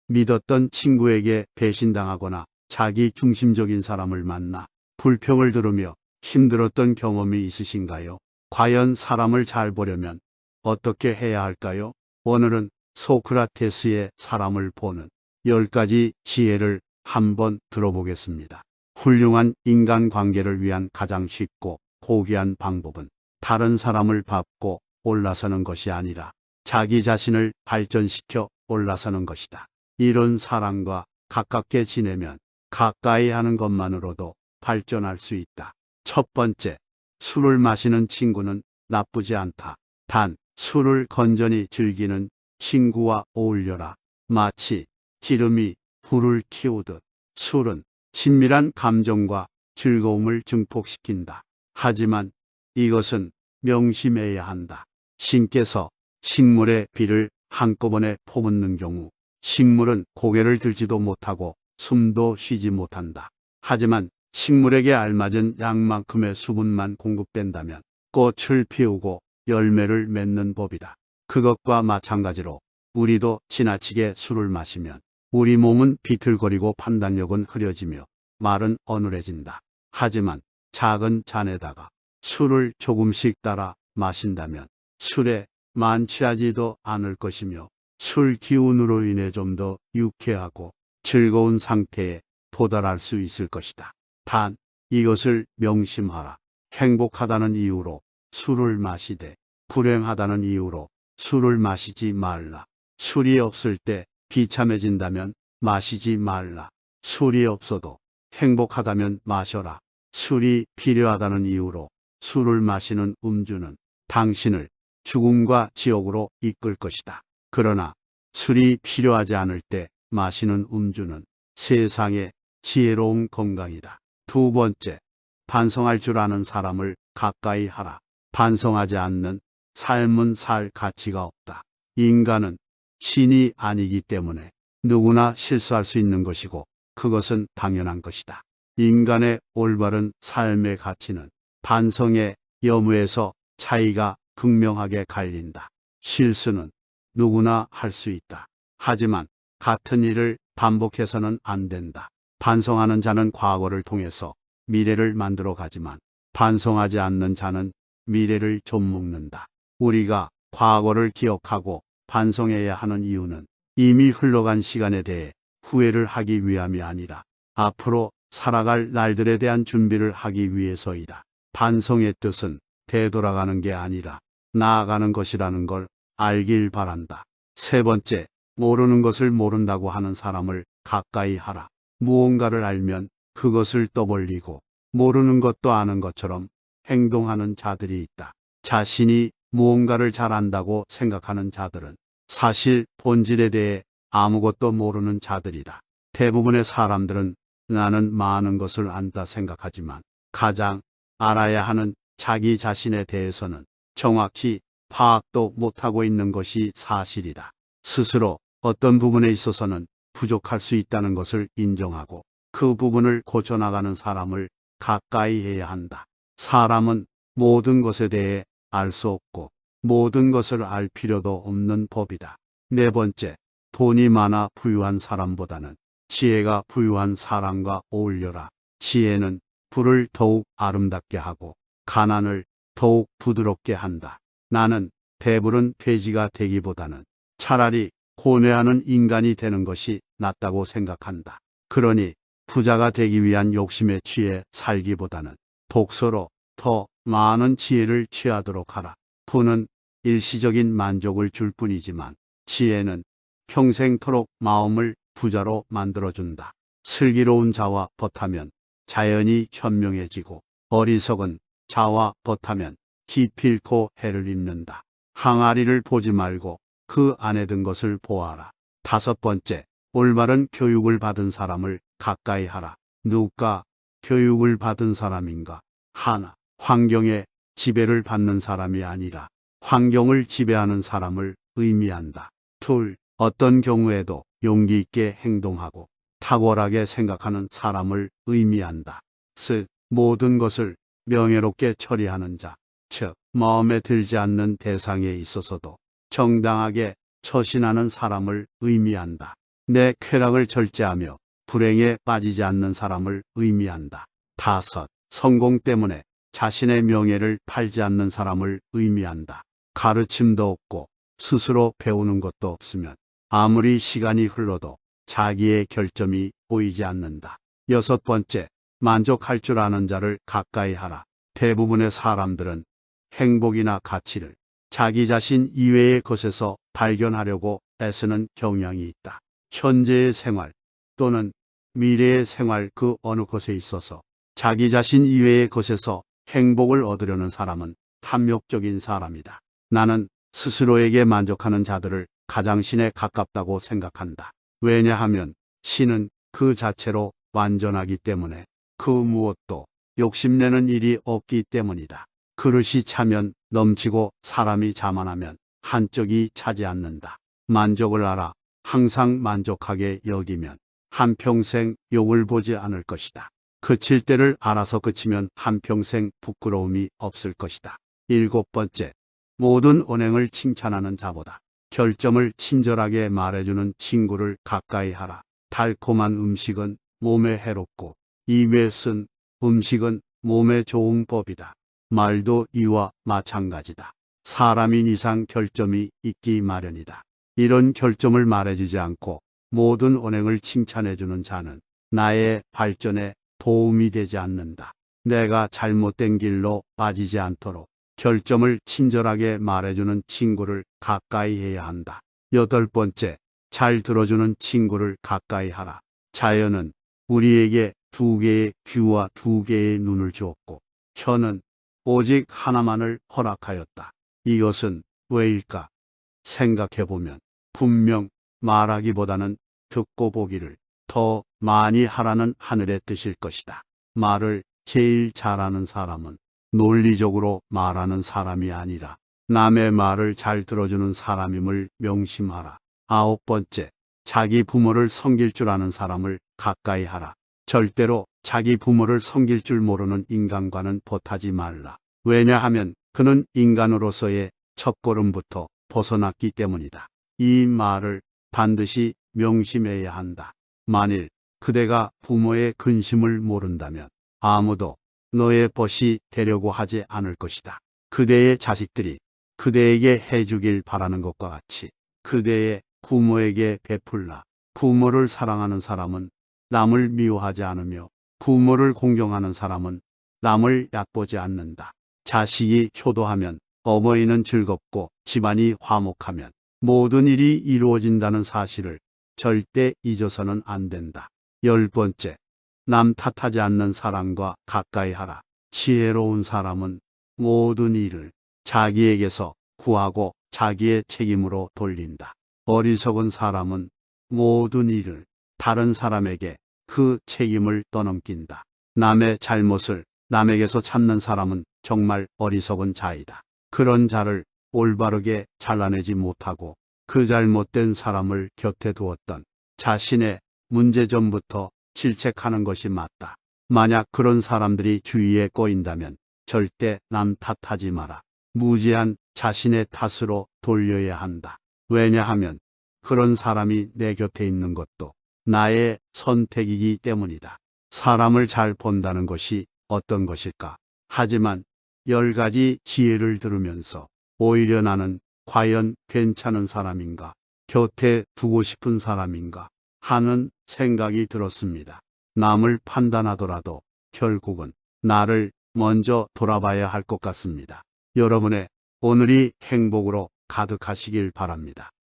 믿었던 친구에게 배신당하거나 자기 중심적인 사람을 만나 불평을 들으며 힘들었던 경험이 있으신가요? 과연 사람을 잘 보려면 어떻게 해야 할까요? 오늘은 소크라테스의 사람을 보는 10가지 지혜를 한번 들어보겠습니다. 훌륭한 인간관계를 위한 가장 쉽고 고귀한 방법은 다른 사람을 밟고 올라서는 것이 아니라 자기 자신을 발전시켜 올라서는 것이다. 이런 사람과 가깝게 지내면 가까이 하는 것만으로도 발전할 수 있다. 첫 번째, 술을 마시는 친구는 나쁘지 않다. 단, 술을 건전히 즐기는 친구와 어울려라. 마치 기름이 불을 키우듯 술은 친밀한 감정과 즐거움을 증폭시킨다. 하지만 이것은 명심해야 한다. 신께서 식물의 비를 한꺼번에 퍼붓는 경우 식물은 고개를 들지도 못하고 숨도 쉬지 못한다. 하지만 식물에게 알맞은 양만큼의 수분만 공급된다면 꽃을 피우고 열매를 맺는 법이다. 그것과 마찬가지로 우리도 지나치게 술을 마시면 우리 몸은 비틀거리고 판단력은 흐려지며 말은 어눌해진다. 하지만 작은 잔에다가 술을 조금씩 따라 마신다면 술에 만취하지도 않을 것이며 술 기운으로 인해 좀 더 유쾌하고 즐거운 상태에 도달할 수 있을 것이다. 단, 이것을 명심하라. 행복하다는 이유로 술을 마시되 불행하다는 이유로 술을 마시지 말라. 술이 없을 때 비참해진다면 마시지 말라. 술이 없어도 행복하다면 마셔라. 술이 필요하다는 이유로 술을 마시는 음주는 당신을 죽음과 지옥으로 이끌 것이다. 그러나 술이 필요하지 않을 때 마시는 음주는 세상의 지혜로운 건강이다. 두 번째, 반성할 줄 아는 사람을 가까이 하라. 반성하지 않는 삶은 살 가치가 없다. 인간은 신이 아니기 때문에 누구나 실수할 수 있는 것이고 그것은 당연한 것이다. 인간의 올바른 삶의 가치는 반성의 여무에서 차이가 극명하게 갈린다. 실수는 누구나 할 수 있다. 하지만 같은 일을 반복해서는 안 된다. 반성하는 자는 과거를 통해서 미래를 만들어 가지만 반성하지 않는 자는 미래를 좀 먹는다. 우리가 과거를 기억하고 반성해야 하는 이유는 이미 흘러간 시간에 대해 후회를 하기 위함이 아니라 앞으로 살아갈 날들에 대한 준비를 하기 위해서이다. 반성의 뜻은 되돌아가는 게 아니라 나아가는 것이라는 걸 알길 바란다. 세 번째, 모르는 것을 모른다고 하는 사람을 가까이 하라. 무언가를 알면 그것을 떠벌리고 모르는 것도 아는 것처럼 행동하는 자들이 있다. 자신이 무언가를 잘 안다고 생각하는 자들은 사실 본질에 대해 아무것도 모르는 자들이다. 대부분의 사람들은 나는 많은 것을 안다 생각하지만 가장 알아야 하는 자기 자신에 대해서는 정확히 파악도 못하고 있는 것이 사실이다. 스스로 어떤 부분에 있어서는 부족할 수 있다는 것을 인정하고 그 부분을 고쳐나가는 사람을 가까이 해야 한다. 사람은 모든 것에 대해 알 수 없고 모든 것을 알 필요도 없는 법이다. 네 번째, 돈이 많아 부유한 사람보다는 지혜가 부유한 사람과 어울려라. 지혜는 불을 더욱 아름답게 하고 가난을 더욱 부드럽게 한다. 나는 배부른 돼지가 되기보다는 차라리 고뇌하는 인간이 되는 것이 낫다고 생각한다. 그러니 부자가 되기 위한 욕심에 취해 살기보다는 독서로 더 많은 지혜를 취하도록 하라. 부는 일시적인 만족을 줄 뿐이지만 지혜는 평생토록 마음을 부자로 만들어준다. 슬기로운 자와 벗하면 자연이 현명해지고 어리석은 자와 벗하면 기필코 해를 입는다. 항아리를 보지 말고 그 안에 든 것을 보아라. 다섯 번째, 올바른 교육을 받은 사람을 가까이 하라. 누가 교육을 받은 사람인가? 하나, 환경에 지배를 받는 사람이 아니라 환경을 지배하는 사람을 의미한다. 둘, 어떤 경우에도 용기 있게 행동하고 탁월하게 생각하는 사람을 의미한다. 셋, 모든 것을 명예롭게 처리하는 자, 즉 마음에 들지 않는 대상에 있어서도 정당하게 처신하는 사람을 의미한다. 내 쾌락을 절제하며 불행에 빠지지 않는 사람을 의미한다. 5. 성공 때문에 자신의 명예를 팔지 않는 사람을 의미한다. 가르침도 없고 스스로 배우는 것도 없으면 아무리 시간이 흘러도 자기의 결점이 보이지 않는다. 6. 만족할 줄 아는 자를 가까이 하라. 대부분의 사람들은 행복이나 가치를 자기 자신 이외의 것에서 발견하려고 애쓰는 경향이 있다. 현재의 생활 또는 미래의 생활 그 어느 것에 있어서 자기 자신 이외의 것에서 행복을 얻으려는 사람은 탐욕적인 사람이다. 나는 스스로에게 만족하는 자들을 가장 신에 가깝다고 생각한다. 왜냐하면 신은 그 자체로 완전하기 때문에 그 무엇도 욕심내는 일이 없기 때문이다. 그릇이 차면 넘치고 사람이 자만하면 한쪽이 차지 않는다. 만족을 알아 항상 만족하게 여기면 한평생 욕을 보지 않을 것이다. 그칠 때를 알아서 그치면 한평생 부끄러움이 없을 것이다. 7. 모든 언행을 칭찬하는 자보다 결점을 친절하게 말해주는 친구를 가까이 하라. 달콤한 음식은 몸에 해롭고 입에 쓴 음식은 몸에 좋은 법이다. 말도 이와 마찬가지다. 사람인 이상 결점이 있기 마련이다. 이런 결점을 말해주지 않고 모든 언행을 칭찬해주는 자는 나의 발전에 도움이 되지 않는다. 내가 잘못된 길로 빠지지 않도록 결점을 친절하게 말해주는 친구를 가까이 해야 한다. 8. 잘 들어주는 친구를 가까이 하라. 자연은 우리에게 2개의 귀와 2개의 눈을 주었고 혀는 오직 하나만을 허락하였다. 이것은 왜일까? 생각해보면 분명 말하기보다는 듣고 보기를 더 많이 하라는 하늘의 뜻일 것이다. 말을 제일 잘하는 사람은 논리적으로 말하는 사람이 아니라 남의 말을 잘 들어주는 사람임을 명심하라. 9. 자기 부모를 섬길 줄 아는 사람을 가까이 하라. 절대로 자기 부모를 섬길 줄 모르는 인간과는 보타지 말라. 왜냐하면 그는 인간으로서의 첫걸음부터 벗어났기 때문이다. 이 말을 반드시 명심해야 한다. 만일 그대가 부모의 근심을 모른다면 아무도 너의 벗이 되려고 하지 않을 것이다. 그대의 자식들이 그대에게 해주길 바라는 것과 같이 그대의 부모에게 베풀라. 부모를 사랑하는 사람은 남을 미워하지 않으며 부모를 공경하는 사람은 남을 얕보지 않는다. 자식이 효도하면 어머니는 즐겁고 집안이 화목하면 모든 일이 이루어진다는 사실을 절대 잊어서는 안 된다. 10. 남 탓하지 않는 사람과 가까이 하라. 지혜로운 사람은 모든 일을 자기에게서 구하고 자기의 책임으로 돌린다. 어리석은 사람은 모든 일을 다른 사람에게 그 책임을 떠넘긴다. 남의 잘못을 남에게서 찾는 사람은 정말 어리석은 자이다. 그런 자를 올바르게 잘라내지 못하고 그 잘못된 사람을 곁에 두었던 자신의 문제점부터 질책하는 것이 맞다. 만약 그런 사람들이 주위에 꼬인다면 절대 남 탓하지 마라. 무지한 자신의 탓으로 돌려야 한다. 왜냐하면 그런 사람이 내 곁에 있는 것도 나의 선택이기 때문이다. 사람을 잘 본다는 것이 어떤 것일까? 하지만 10가지 지혜를 들으면서 오히려 나는 과연 괜찮은 사람인가? 곁에 두고 싶은 사람인가? 하는 생각이 들었습니다. 남을 판단하더라도 결국은 나를 먼저 돌아봐야 할 것 같습니다. 여러분의 오늘이 행복으로 가득하시길 바랍니다.